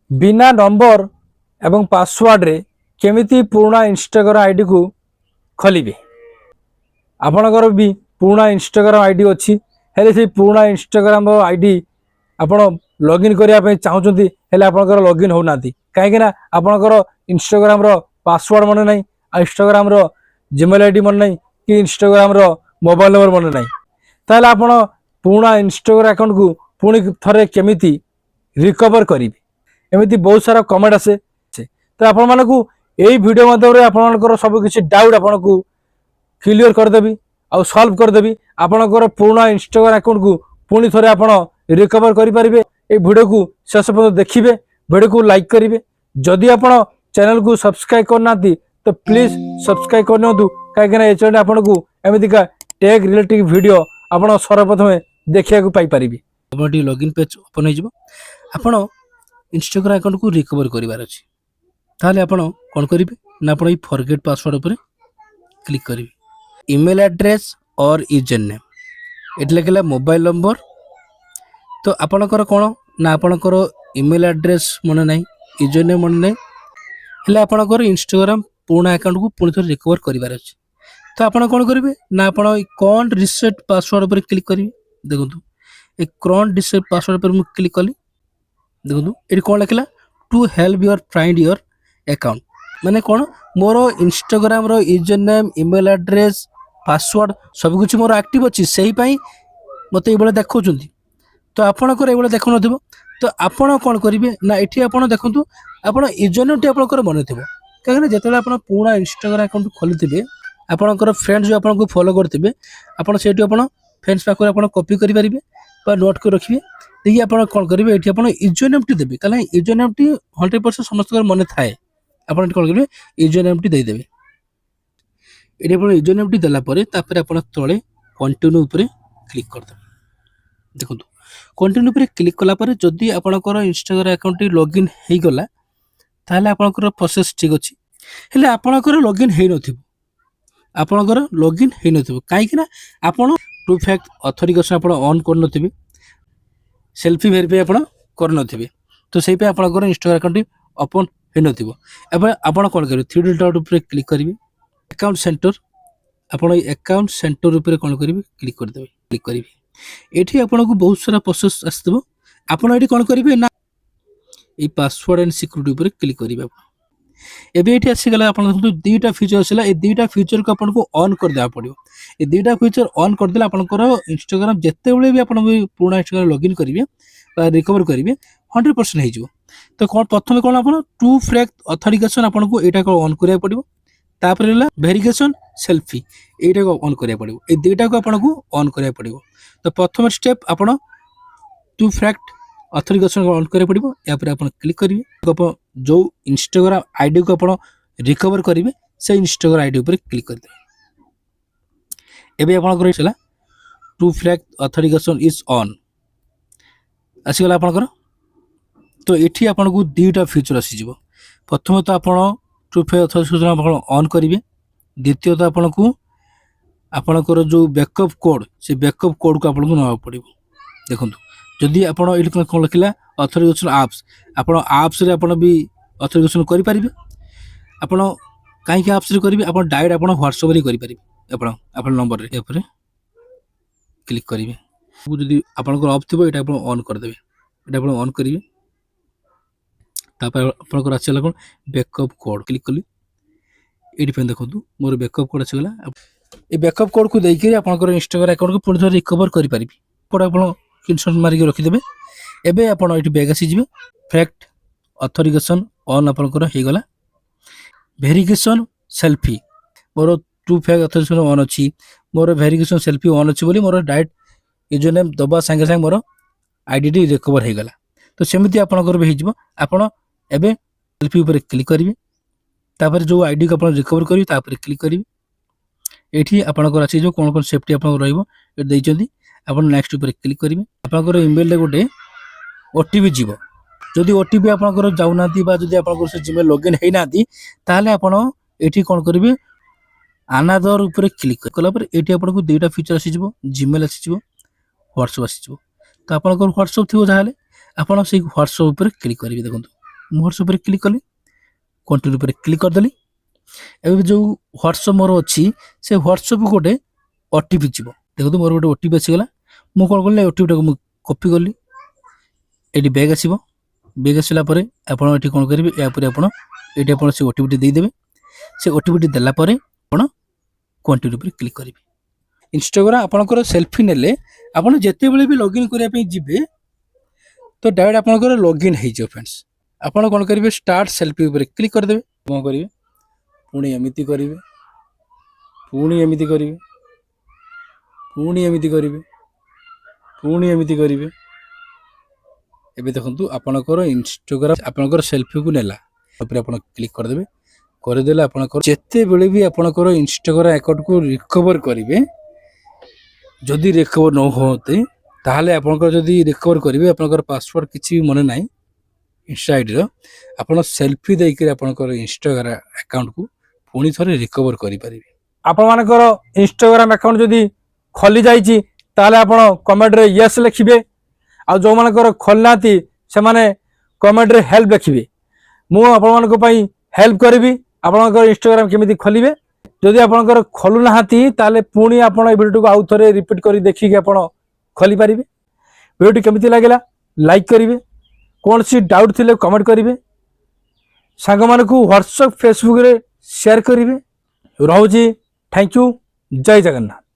बिना नंबर एवं पासवर्ड रे केमिति पुराना इंस्टाग्राम आईडी को खोलिबे। आपणकर भी पुराना इंस्टाग्राम आईडी अच्छी हेले से पुराना इंस्टाग्राम आईडी आपण लॉगिन करिया पे चाहउछंती हेले आपणकर लॉगिन हो नाती काहे ना आपणकर इंस्टाग्राम रो पासवर्ड मन नाही इंस्टाग्राम रो जीमेल आईडी मन नाही कि इंस्टाग्राम रो मोबाइल नंबर मन नाही ताले आपण पुराना इंस्टाग्राम अकाउंट को पुणी थरे केमिति रिकवर करिवे एमती बहुत सारा कमेंट आसे तो आपण मानकू यही वीडियो माध्यम आपणकर सब किसी डाउट आपन को क्लियर करदेवी आउ सॉल्व करदेवी आपणकर पुराना इंस्टाग्राम अकाउंट को पुणी थरे आपण रिकवर करि परिबे। ए वीडियो को शेष पर्यंत देखिए वीडियो को लाइक करेंगे जदि आपण चैनल को सब्सक्राइब करना तो प्लीज सब्सक्राइब करनी कहीं ये चैनल आपन को एमतीका टेक रिलेटेड वीडियो आपण सर्वप्रथम देखा पाई परिबे। अपन लॉगिन पेज ओपन हो आपण इंस्टाग्राम अकाउंट को रिकवर करिवार अछि ताले आपण कोन करिवे ना आपण फॉरगेट पासवर्ड ऊपर क्लिक करिवे। ईमेल एड्रेस और यूजर नेम एटले केला मोबाइल नंबर तो आपणकर कोन ना आपणकर ईमेल एड्रेस मन नाही यूजर नेम मन नाही हेले आपणकर इंस्टाग्राम पुराना अकाउंट को पुणी थोर रिकवर करिवार अछि तो आपण कोन करिवे ना आपण कोन रिसेट पासवर्ड ऊपर क्लिक करिवे। देखंतु ए कोन रिसेट पासवर्ड ऊपर मु क्लिक कली देखो ये कौन लिखला to help your find your account माने कौन मोर इंस्टाग्राम रो user name email address password सब कुछ मोर एक्टिव अच्छी से ही मत ये देखा तो आपणकर ये देखु न तो आपण कौन करेंगे ना ये आप देखु आप यूजर नेम टी आप मन थे कहीं जिते आप पुराना इंस्टाग्राम अकाउंट खोली आपणकर फ्रेंड्स जो आपको फॉलो करते आप फ्रेंड्स पाखे आप कॉपी करेंगे नोट कर रखिए देखिए आप कौन करेंगे ये आप यूजर नेम टी देवे कहीं यूजर नेम टी 100% समस्त मन थाए आप कौन करेंगे यूजर नेम टी देदेवे ये आप यूजर नेम टी देलापर आप तले कंटिन्यू उपर क्लिक करदे देखो कंटिन्यू उपर क्लिक कलापर जदि आपणकर इंस्टाग्राम अकाउंट लॉगिन हो गला ताहले आपणकर प्रोसेस ठीक अच्छी हेले आपणकर लॉगिन हो नथिबो आपणकर लॉगिन हो नथिबो काहे कि ना आपण टू फैक्ट ऑथेंटिकेशन आपण ऑन कर नथिबे सेल्फी वेरीफाई आपण कर नथिबे तो सेही पे आपणकर इंस्टाग्राम अकाउंट ओपन हो नथिबो एबे आपण कोन करिवे थ्री डॉट उपर क्लिक करिवे अकाउंट सेंटर आपण अकाउंट सेंटर उपर कोन करिवे क्लिक कर देबे क्लिक करिवे एठी आपण को बहुत सारा प्रोसेस आस्तबो आपण एठी कोन करिवे ना ए पासवर्ड एंड सिक्योरिटी उपर क्लिक करिवे आपण एबे एठी आसी गला आपण देखु दुईटा फीचर आसला ए दुईटा फीचर को आपण को ऑन कर देबा पड़ियो ए दुईटा फीचर ऑन कर देला आपनकर इंस्टाग्राम जत्ते बेले भी आपण पुराना इंस्टाग्राम लॉगिन करिवे बा रिकवर करिवे 100% हे जिवो तो कोन प्रथम कोन आपण टू फैक्ट ऑथेंटिकेशन आपण को एटा को ऑन करिया पड़ियो तापर लेला वेरिफिकेशन सेल्फी एटा को ऑन करिया पड़ियो ए दुईटा को आपण को ऑन करिया पड़ियो तो प्रथम स्टेप आपण टू फैक्ट ऑथेंटिकेशन को ऑन करिया पड़ियो या पर आपण क्लिक करिवे तो जो इंस्टाग्राम आईडी को आपण रिकवर करिवे से इंस्टाग्राम आईडी ऊपर क्लिक कर देबे एबे आपनकर चला two factor authentication is on आसीगला आपनकर तो एठी आपन को दुईटा फीचर आसी जिवो प्रथम तो आपण टू फैक्ट ऑथेंटिकेशन आपण ऑन करिवे द्वितीय तो आपण को आपनकर जो बैकअप कोड से बैकअप कोड को आपण को नवा पड़िबो देखंतु जदि आपण एठी कोन लिखला ऑथेंटिकेशन एप्स आपण एप्स रे आपण भी ऑथेंटिकेशन करि परिबे आपण काहे के एप्स रे करिवे आपण डायरेक्ट आपण WhatsApp रे करि परिबे आपण नंबर रे एपर क्लिक करिवे जदि आपनकर ऑफ थिबो एटा आपण ऑन कर देबे एटा आपण ऑन करिवे तापर आपनकर आछला कोन बैकअप कोड क्लिक कली एडी पे देखंतु मोर बैकअप कोड आछला ए बैकअप कोड को देई के आपनकर इंस्टाग्राम अकाउंट को पुनी रिकवर करि परिबे कोड आपण स्क्रीनशॉट मारि के रखि देबे एबे आपण एठी बैक आसी जिवे फैक्ट ऑथेंटिकेशन ऑन आपनकर हे गला वेरिफिकेशन सेल्फी मोर टू फैक्ट ऑथेंटिकेशन ऑन अछि मोर वेरिफिकेशन सेल्फी ऑन अछि बोली मोर डायरेक्ट यूजर नेम दबा संगे संगे मोर आईडी रिकवर हे गला तो सेमिति आपनकर भी हिजबो आपण एबे सेल्फी ऊपर क्लिक करिवे तापर जो आईडी को आपण रिकवर करिवे तापर क्लिक करिवे एठी आपनकर अछि जो कोन कोन सेफ्टी आपन रहइबो ए देइ चंदी आपण नेक्स्ट ऊपर क्लिक करिवे आपनकर ईमेल रे गोटे ओटीपी जीवो जदि ओटीपी आपनकर जाउनाती बा जदि आपनकर से जीमेल लॉगिन हेइ नाती ताले आपण एठी कोन करिवे अनदर ऊपर क्लिक कला पर एठी आपन को दुईटा फीचर आसी जिवो जीमेल आसी जिवो WhatsApp आसी जिवो तो आपनकर WhatsApp थिवो जाले आपण से WhatsApp ऊपर क्लिक करिवे देखंतु ମୁଁ ହ୍ୱାଟ୍ସଆପ୍ ଉପରେ କ୍ଲିକ୍ କଲି, କଣ୍ଟିନ୍ୟୁ ଉପରେ କ୍ଲିକ୍ କରିଦେଲି। ଏବେ ଯେଉଁ ହ୍ୱାଟ୍ସଆପ୍ ମୋର ଅଛି ସେ ହ୍ୱାଟ୍ସଆପ୍କୁ ଗୋଟେ ଓ ଟି ପି ଯିବ। ଦେଖନ୍ତୁ ମୋର ଗୋଟେ ଓ ଟି ପି ଆସିଗଲା। ମୁଁ କ'ଣ କଲି, ଓ ଟି ପିଟାକୁ ମୁଁ କପି କଲି, ଏଠି ବ୍ୟାଗ୍ ଆସିବ। ବ୍ୟାଗ୍ ଆସିଲା ପରେ ଆପଣ ଏଠି କ'ଣ କରିବେ, ଏହାପରେ ଆପଣ ଏଠି ଆପଣ ସେ ଓ ଟି ପିଟି ଦେଇଦେବେ। ସେ ଓ ଟି ପିଟି ଦେଲା ପରେ ଆପଣ କଣ୍ଟିନ୍ୟୁ ଉପରେ କ୍ଲିକ୍ କରିବେ। ଇନଷ୍ଟାଗ୍ରାମ ଆପଣଙ୍କର ସେଲ୍ଫି ନେଲେ ଆପଣ ଯେତେବେଳେ ବି ଲଗ୍ଇନ୍ କରିବା ପାଇଁ ଯିବେ ତ ଡାଇରେକ୍ଟ ଆପଣଙ୍କର ଲଗ୍ଇନ୍ ହେଇଯିବ ଫ୍ରେଣ୍ଡସ୍। ଆପଣ କ'ଣ କରିବେ, ଷ୍ଟାର୍ଟ ସେଲ୍ଫି ଉପରେ କ୍ଲିକ୍ କରିଦେବେ। କ'ଣ କରିବେ, ପୁଣି ଏମିତି କରିବେ, ପୁଣି ଏମିତି କରିବେ, ପୁଣି ଏମିତି କରିବେ, ପୁଣି ଏମିତି କରିବେ। ଏବେ ଦେଖନ୍ତୁ ଆପଣଙ୍କର ଇନଷ୍ଟାଗ୍ରାମ ଆପଣଙ୍କର ସେଲ୍ଫିକୁ ନେଲା। ଉପରେ ଆପଣ କ୍ଲିକ୍ କରିଦେବେ। କରିଦେଲେ ଆପଣଙ୍କର ଯେତେବେଳେ ବି ଆପଣଙ୍କର ଇନଷ୍ଟାଗ୍ରାମ ଆକାଉଣ୍ଟକୁ ରିକଭର କରିବେ, ଯଦି ରିକଭର ନ ହୁଅନ୍ତି ତାହେଲେ ଆପଣଙ୍କର ଯଦି ରିକଭର କରିବେ, ଆପଣଙ୍କର ପାସୱାର୍ଡ଼ କିଛି ମନେ ନାହିଁ ଇନଷ୍ଟା ଆଇଡ଼ିର, ଆପଣ ସେଲ୍ଫି ଦେଇକରି ଆପଣଙ୍କର ଇନଷ୍ଟାଗ୍ରାମ ଆକାଉଣ୍ଟକୁ ପୁଣି ଥରେ ରିକଭର କରିପାରିବେ। ଆପଣମାନଙ୍କର ଇନଷ୍ଟାଗ୍ରାମ ଆକାଉଣ୍ଟ ଯଦି ଖୋଲି ଯାଇଛି ତାହେଲେ ଆପଣ କମେଣ୍ଟରେ ୟେସ୍ ଲେଖିବେ। ଆଉ ଯେଉଁମାନଙ୍କର ଖୋଲିନାହାନ୍ତି ସେମାନେ କମେଣ୍ଟରେ ହେଲ୍ପ ଲେଖିବେ। ମୁଁ ଆପଣମାନଙ୍କ ପାଇଁ ହେଲ୍ପ କରିବି ଆପଣଙ୍କର ଇନଷ୍ଟାଗ୍ରାମ କେମିତି ଖୋଲିବେ। ଯଦି ଆପଣଙ୍କର ଖୋଲୁନାହାନ୍ତି ତାହେଲେ ପୁଣି ଆପଣ এই ଭିଡ଼ିଓଟିକୁ ଆଉ ଥରେ ରିପିଟ୍ କରି ଦେଖିକି ଆପଣ ଖୋଲିପାରିବେ। ଭିଡ଼ିଓଟି କେମିତି ଲାଗିଲା ଲାଇକ୍ କରିବେ, କୌଣସି ଡାଉଟ୍ ଥିଲେ କମେଣ୍ଟ କରିବେ, ସାଙ୍ଗମାନଙ୍କୁ ହ୍ୱାଟ୍ସଆପ୍ ଫେସବୁକ୍ରେ ସେୟାର କରିବେ। ରହୁଛି, ଥ୍ୟାଙ୍କ ୟୁ, ଜୟ ଜଗନ୍ନାଥ।